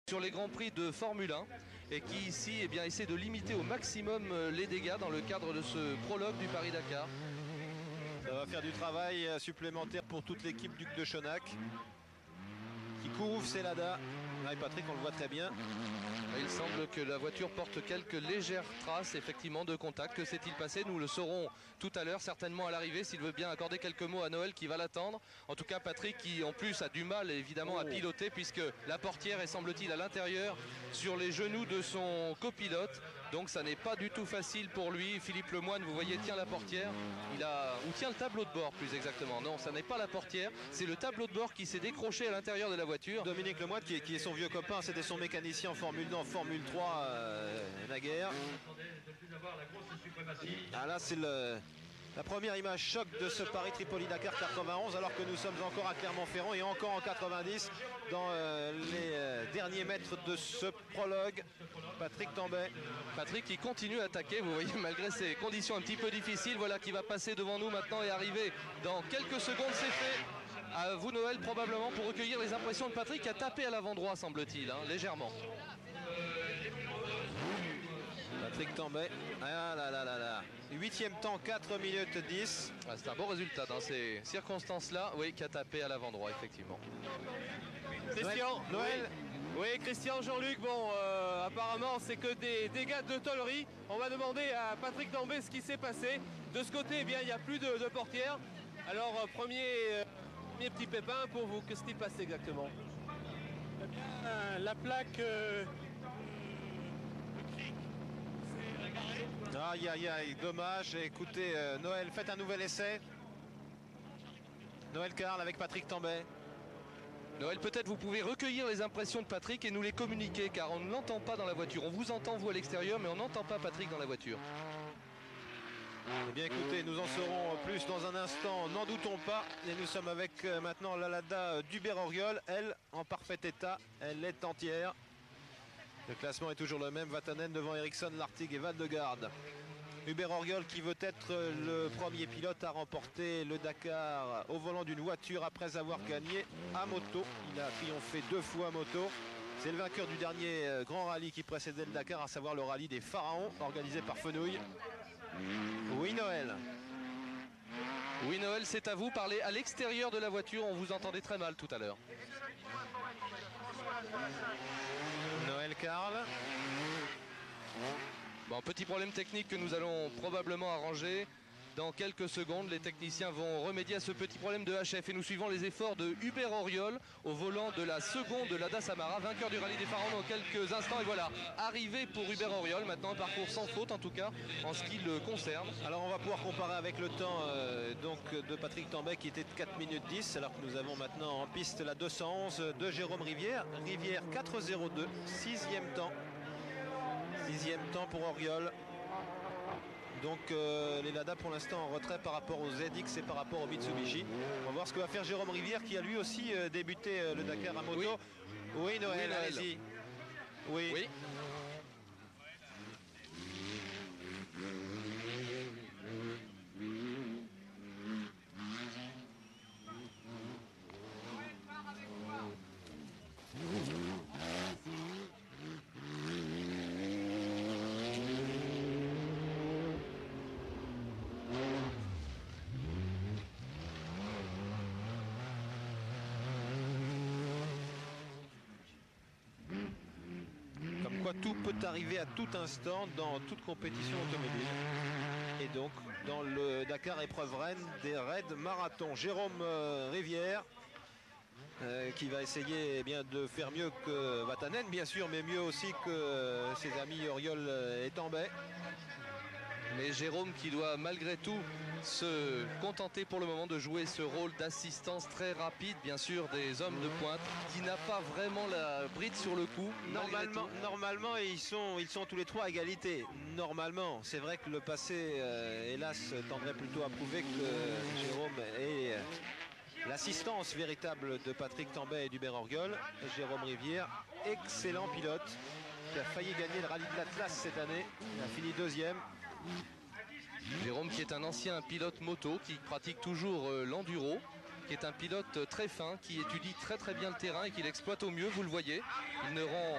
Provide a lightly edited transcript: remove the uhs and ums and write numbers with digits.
sur les Grands Prix de Formule 1 et qui ici essaie de limiter au maximum les dégâts dans le cadre de ce prologue du Paris-Dakar. Ça va faire du travail supplémentaire pour toute l'équipe Duc de Chonac qui couvre ses Lada. Là, Patrick, on le voit très bien. Il semble que la voiture porte quelques légères traces effectivement de contact. Que s'est-il passé? Nous le saurons tout à l'heure, certainement à l'arrivée, s'il veut bien accorder quelques mots à Noël qui va l'attendre. En tout cas, Patrick qui en plus a du mal évidemment à piloter puisque la portière est, semble-t-il, à l'intérieur sur les genoux de son copilote. Donc ça n'est pas du tout facile pour lui. Philippe Lemoine, vous voyez, tient la portière. Ou tient le tableau de bord plus exactement. Non, ça n'est pas la portière, c'est le tableau de bord qui s'est décroché à l'intérieur de la voiture. Dominique Lemoine qui est son vieux copain, c'était son mécanicien en Formule 2, en Formule 3 naguère. Ah là c'est la première image choc de ce Paris-Tripoli-Dakar 91 alors que nous sommes encore à Clermont-Ferrand et encore en 90 dans les derniers mètres de ce prologue. Patrick Tambay. Patrick qui continue à attaquer, vous voyez, malgré ces conditions un petit peu difficiles. Voilà qui va passer devant nous maintenant et arriver dans quelques secondes, c'est fait. À vous Noël probablement pour recueillir les impressions de Patrick qui a tapé à l'avant droit semble-t-il, légèrement. Patrick Tambay, ah là là là là, 8e temps, 4 minutes 10. Ah, c'est un bon résultat dans ces circonstances-là, oui, qui a tapé à l'avant droit effectivement. Christian, Noël. Oui, Christian, Jean-Luc, bon, apparemment c'est que des dégâts de tôlerie. On va demander à Patrick Tambay ce qui s'est passé. De ce côté, il n'y a plus de portière. Alors, premier petit pépin pour vous, qu'est-ce qui passe exactement? Eh bien, la plaque Aïe aïe aïe, dommage. Écoutez, Noël, faites un nouvel essai. Noël Carl avec Patrick Tambay. Noël, peut-être vous pouvez recueillir les impressions de Patrick et nous les communiquer car on ne l'entend pas dans la voiture. On vous entend vous à l'extérieur mais on n'entend pas Patrick dans la voiture. Eh bien écoutez, nous en saurons plus dans un instant, n'en doutons pas. Et nous sommes avec maintenant la Lada d'Hubert-Auriol, elle en parfait état, elle est entière. Le classement est toujours le même, Vatanen devant Ericsson, Lartigue et Valdegarde. Hubert-Auriol qui veut être le premier pilote à remporter le Dakar au volant d'une voiture après avoir gagné à moto. Il a triomphé 2 fois à moto. C'est le vainqueur du dernier grand rallye qui précédait le Dakar, à savoir le rallye des Pharaons organisé par Fenouil. Oui Noël. Oui Noël, c'est à vous, parlez à l'extérieur de la voiture, on vous entendait très mal tout à l'heure. Noël Carl. Bon, petit problème technique que nous allons probablement arranger. Dans quelques secondes, les techniciens vont remédier à ce petit problème de HF et nous suivons les efforts de Hubert-Auriol au volant de la seconde Lada Samara, vainqueur du rallye des Pharaons dans quelques instants. Et voilà, arrivé pour Hubert-Auriol, maintenant un parcours sans faute en tout cas en ce qui le concerne. Alors on va pouvoir comparer avec le temps donc de Patrick Tambay qui était de 4 minutes 10 alors que nous avons maintenant en piste la 211 de Jérôme Rivière. Rivière 4.02, 6e temps. 6e temps pour Auriol. Donc les Lada pour l'instant en retrait par rapport aux ZX et par rapport au Mitsubishi. On va voir ce que va faire Jérôme Rivière qui a lui aussi débuté le Dakar à moto. Oui Noël, allez-y. Oui. Comme quoi tout peut arriver à tout instant dans toute compétition automobile. Et donc dans le Dakar épreuve reine des raids marathon. Jérôme Rivière qui va essayer de faire mieux que Vatanen bien sûr, mais mieux aussi que ses amis Auriol et Tambay. Mais Jérôme qui doit malgré tout se contenter pour le moment de jouer ce rôle d'assistance très rapide, bien sûr, des hommes de pointe, qui n'a pas vraiment la bride sur le coup. Normalement ils sont tous les trois à égalité. Normalement, c'est vrai que le passé, hélas, tendrait plutôt à prouver que Jérôme est l'assistance véritable de Patrick Tambay et d'Hubert-Auriol. Jérôme Rivière, excellent pilote, qui a failli gagner le rallye de l'Atlas cette année. Il a fini 2e. Jérôme qui est un ancien pilote moto, qui pratique toujours l'enduro, qui est un pilote très fin, qui étudie très bien le terrain et qui l'exploite au mieux, vous le voyez. Il ne rend